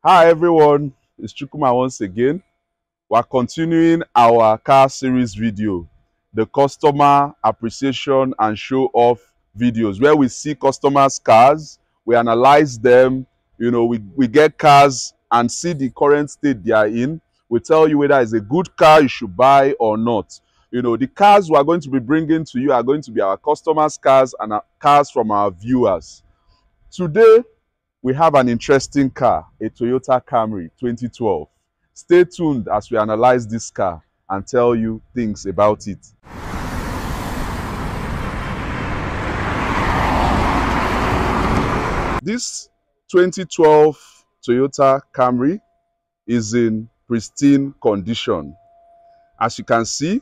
Hi everyone, it's Chukuma once again. We're continuing our car series video, the customer appreciation and show off videos, where we see customers' cars, we analyze them, we get cars and see the current state they are in. We tell you whether it's a good car you should buy or not. The cars we are going to be bringing to you are going to be our customers' cars and cars from our viewers. Today, we have an interesting car, a Toyota Camry 2012. Stay tuned as we analyze this car and tell you things about it. This 2012 Toyota Camry is in pristine condition. As you can see,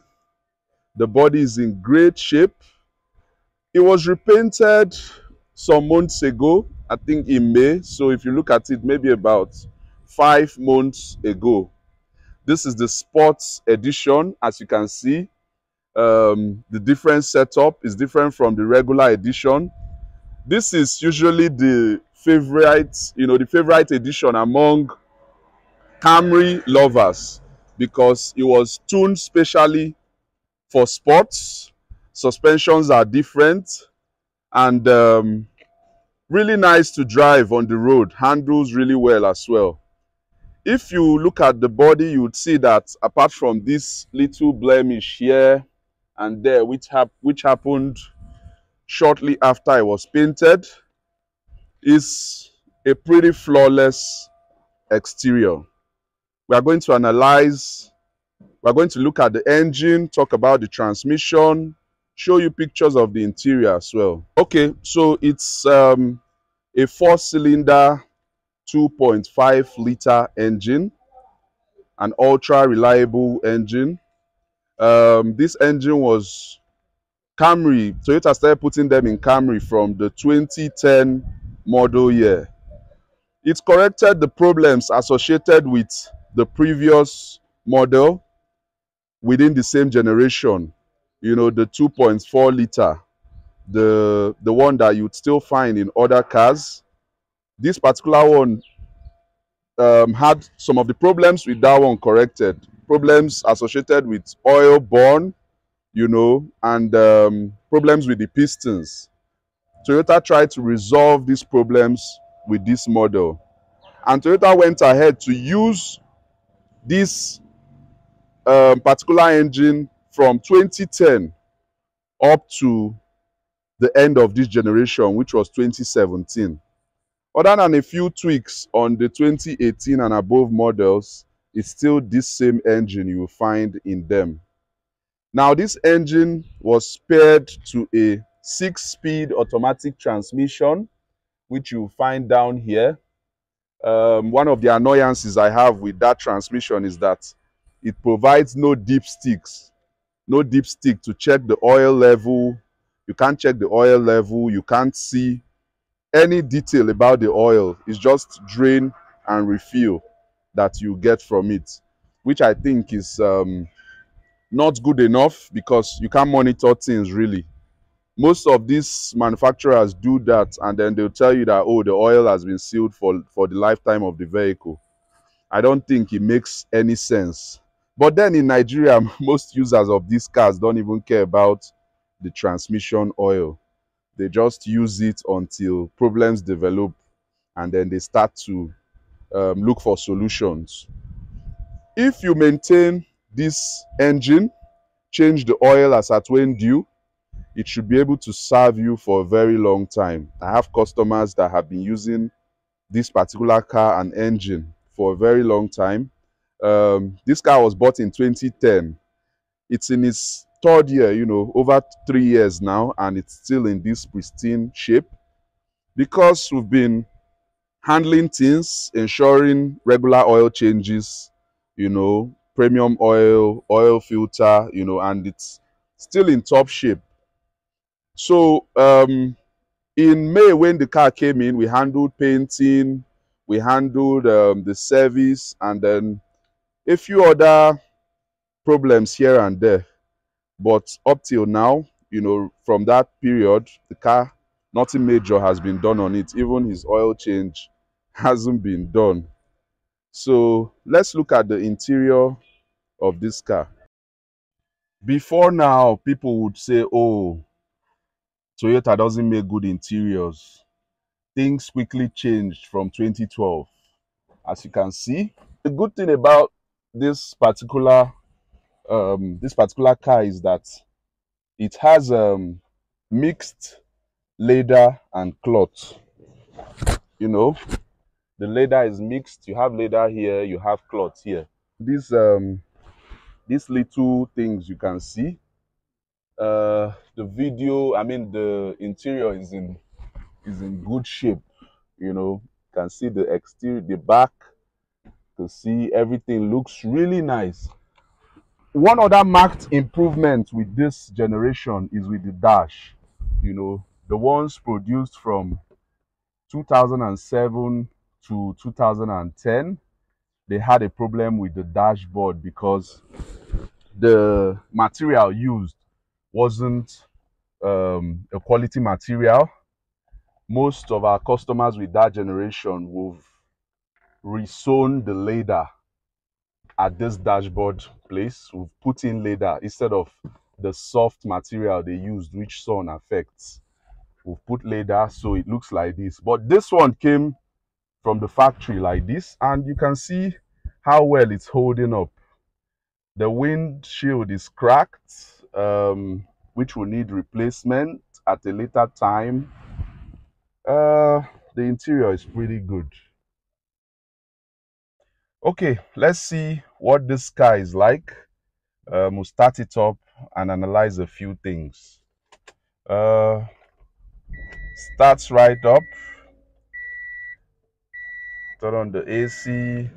the body is in great shape. It was repainted some months ago, I think in May. So if you look at it, maybe about 5 months ago. This is the sports edition. As you can see, the different setup is different from the regular edition. This is usually the favorite edition among Camry lovers because it was tuned specially for sports. Suspensions are different and really nice to drive on the road. Handles really well as well. If you look at the body, you would see that apart from this little blemish here and there, which happened shortly after it was painted, is a pretty flawless exterior. We are going to analyze, we are going to look at the engine, talk about the transmission, show you pictures of the interior as well. Okay, so it's a 4-cylinder 2.5-liter engine, an ultra reliable engine. This engine was Toyota started putting them in Camry from the 2010 model year. It corrected the problems associated with the previous model within the same generation. The 2.4-liter, the one that you'd still find in other cars. This particular one had some of the problems with that one corrected. Problems associated with oil burn, and problems with the pistons. Toyota tried to resolve these problems with this model. And Toyota went ahead to use this particular engine from 2010 up to the end of this generation, which was 2017. Other than a few tweaks on the 2018 and above models, it's still this same engine you will find in them. Now, this engine was paired to a 6-speed automatic transmission, which you find down here. One of the annoyances I have with that transmission is that it provides no dipsticks. No dipstick to check the oil level. You can't check the oil level. You can't see any detail about the oil. It's just drain and refill that you get from it, which I think is not good enough because you can't monitor things really. Most of these manufacturers do that and then they'll tell you that, oh, the oil has been sealed for the lifetime of the vehicle. I don't think it makes any sense. But then in Nigeria, most users of these cars don't even care about the transmission oil. They just use it until problems develop and then they start to look for solutions. If you maintain this engine, change the oil as at when due, it should be able to serve you for a very long time. I have customers that have been using this particular car and engine for a very long time. This car was bought in 2010. It's in its 3rd year, over 3 years now, and it's still in this pristine shape because we've been handling things, ensuring regular oil changes, premium oil filter, and it's still in top shape. So in May, when the car came in, we handled painting, we handled the service, and then a few other problems here and there. But up till now, from that period, the car, nothing major has been done on it. Even his oil change hasn't been done. So let's look at the interior of this car. Before now, people would say, oh, Toyota doesn't make good interiors. Things quickly changed from 2012. As you can see, the good thing about this particular car is that it has mixed leather and cloth. You know, the leather is mixed. You have leather here, you have cloth here. These little things you can see. The interior is in good shape. You can see the exterior, the back. You can see everything looks really nice. One other marked improvement with this generation is with the dash. The ones produced from 2007 to 2010, they had a problem with the dashboard because the material used wasn't a quality material. Most of our customers with that generation will resewn the leather at this dashboard place. We've put in leather instead of the soft material they used, which sun affects. We've put leather so it looks like this. But this one came from the factory like this, and you can see how well it's holding up. The windshield is cracked, which will need replacement at a later time. The interior is pretty good. Okay, let's see what this car is like. We'll start it up and analyze a few things. Starts right up. Turn on the AC.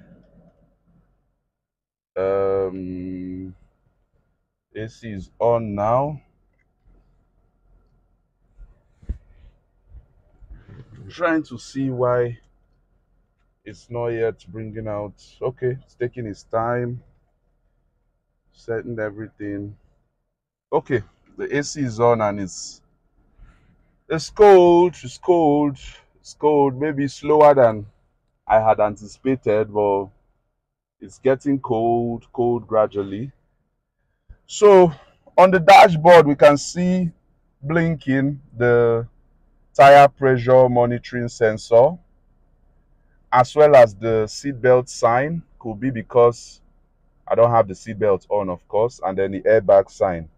AC is on now. Trying to see why it's not yet bringing out. Okay, it's taking its time. Setting everything. Okay, the AC is on and it's cold. It's cold. It's cold. Maybe slower than I had anticipated, but it's getting cold gradually. So on the dashboard, we can see blinking the tire pressure monitoring sensor, as well as the seatbelt sign. Could be because I don't have the seatbelt on, of course, and then the airbag sign.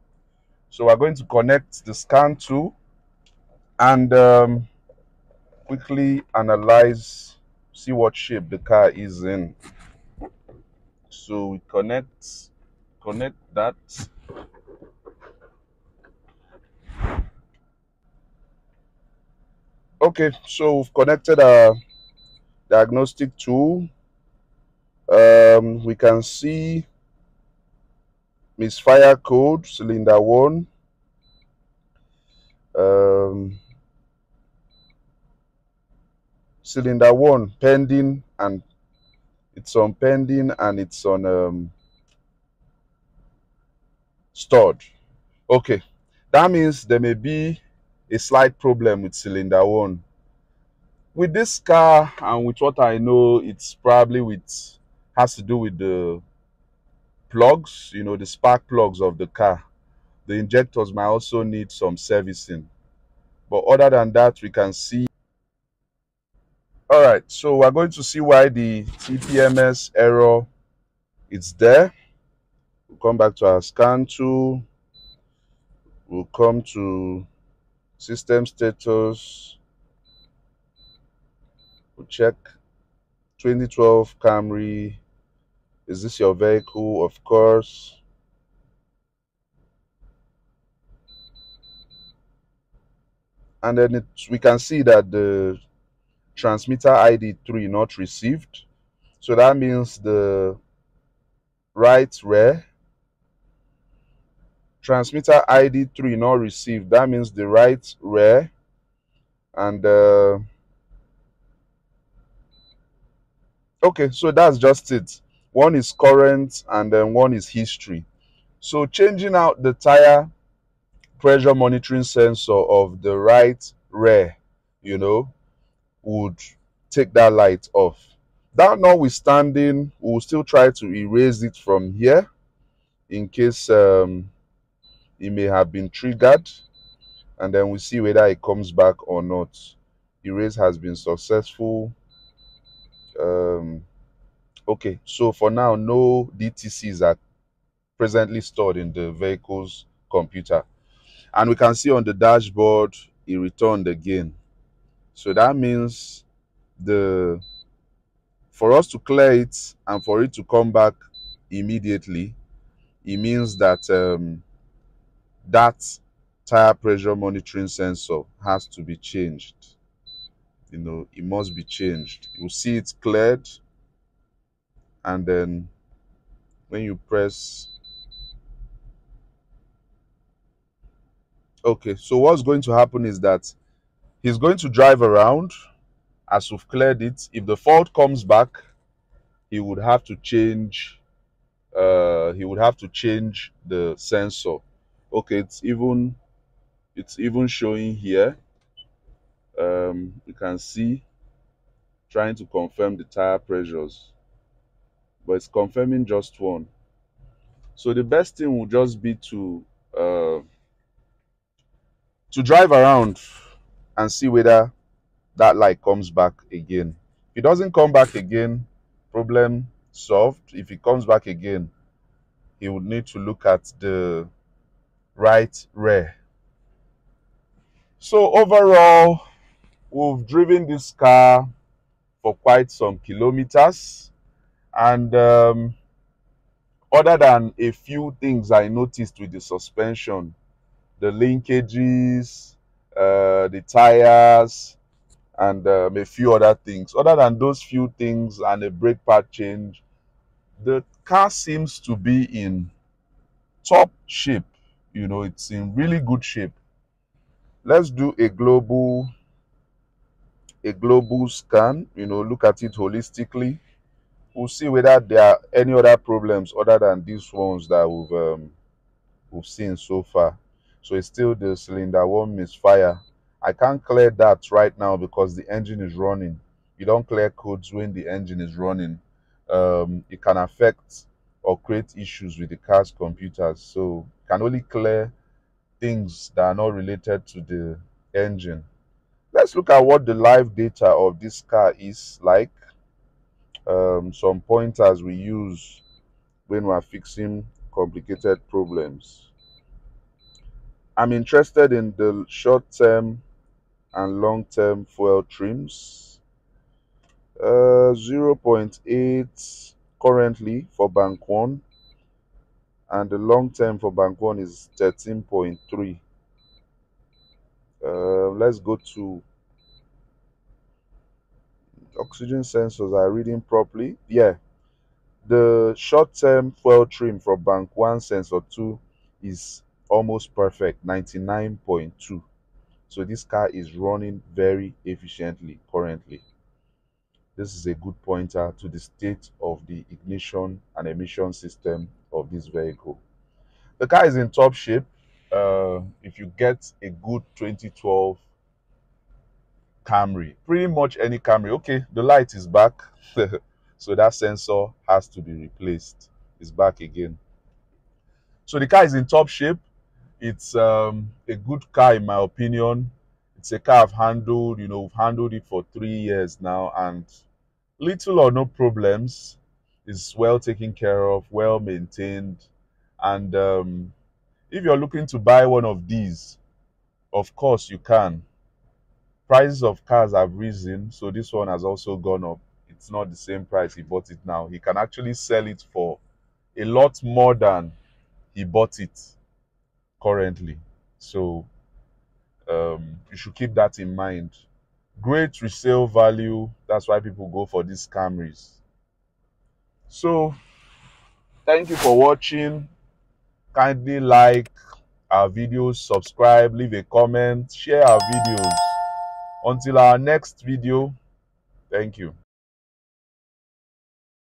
So we're going to connect the scan tool and quickly analyze, see what shape the car is in. So we connect that. Okay, so we've connected our diagnostic tool. We can see misfire code, cylinder 1. Cylinder 1 pending, and it's on pending, and it's on stored. Okay, that means there may be a slight problem with cylinder 1. With this car, and with what I know, it's probably has to do with the plugs, the spark plugs of the car. The injectors might also need some servicing. But other than that, we can see. All right, so we're going to see why the TPMS error is there. We'll come back to our scan tool. We'll come to system status. We'll check 2012 Camry. Is this your vehicle? Of course. And then we can see that the transmitter ID 3 not received. So that means the right rear. Transmitter ID 3 not received. That means the right rear. And okay, so that's just it. One is current and then one is history. So changing out the tire pressure monitoring sensor of the right rear, would take that light off. That notwithstanding, we'll still try to erase it from here in case it may have been triggered, and then we see whether it comes back or not. Erase has been successful. Okay, so for now, no DTCs are presently stored in the vehicle's computer. And we can see on the dashboard, it returned again. So that means for us to clear it and for it to come back immediately, it means that that tire pressure monitoring sensor has to be changed. It must be changed. You see it's cleared, and then when you press, okay, so what's going to happen is that he's going to drive around as we've cleared it. If the fault comes back, he would have to change the sensor. Okay, it's even showing here. You can see trying to confirm the tire pressures, but it's confirming just one. So the best thing would just be to drive around and see whether that light comes back again. If it doesn't come back again, problem solved. If it comes back again, he would need to look at the right rear. So overall, we've driven this car for quite some kilometers, and other than a few things I noticed with the suspension, the linkages, the tires, and a few other things. Other than those few things and a brake pad change, the car seems to be in top shape. It's in really good shape. Let's do a global scan, look at it holistically. We'll see whether there are any other problems other than these ones that we've seen so far. So it's still the cylinder 1 misfire. I can't clear that right now because the engine is running. You don't clear codes when the engine is running. It can affect or create issues with the car's computers. So you can only clear things that are not related to the engine. Let's look at what the live data of this car is like. Some pointers we use when we're fixing complicated problems. I'm interested in the short-term and long-term fuel trims. 0.8 currently for bank 1, and the long-term for bank 1 is 13.3. Let's go to oxygen sensors are reading properly. Yeah, the short-term fuel trim for bank 1 sensor 2 is almost perfect, 99.2. So this car is running very efficiently currently. This is a good pointer to the state of the ignition and emission system of this vehicle. The car is in top shape. If you get a good 2012 Camry, pretty much any Camry. Okay, the light is back. So that sensor has to be replaced. It's back again. So the car is in top shape. It's a good car in my opinion. It's a car I've handled. We've handled it for 3 years now, and little or no problems. It's well taken care of, well maintained. And if you're looking to buy one of these, of course you can. Prices of cars have risen, so this one has also gone up. It's not the same price he bought it now. He can actually sell it for a lot more than he bought it currently. So you should keep that in mind. Great resale value. That's why people go for these Camrys. So thank you for watching. Kindly like our videos, subscribe, leave a comment, share our videos. Until our next video, thank you.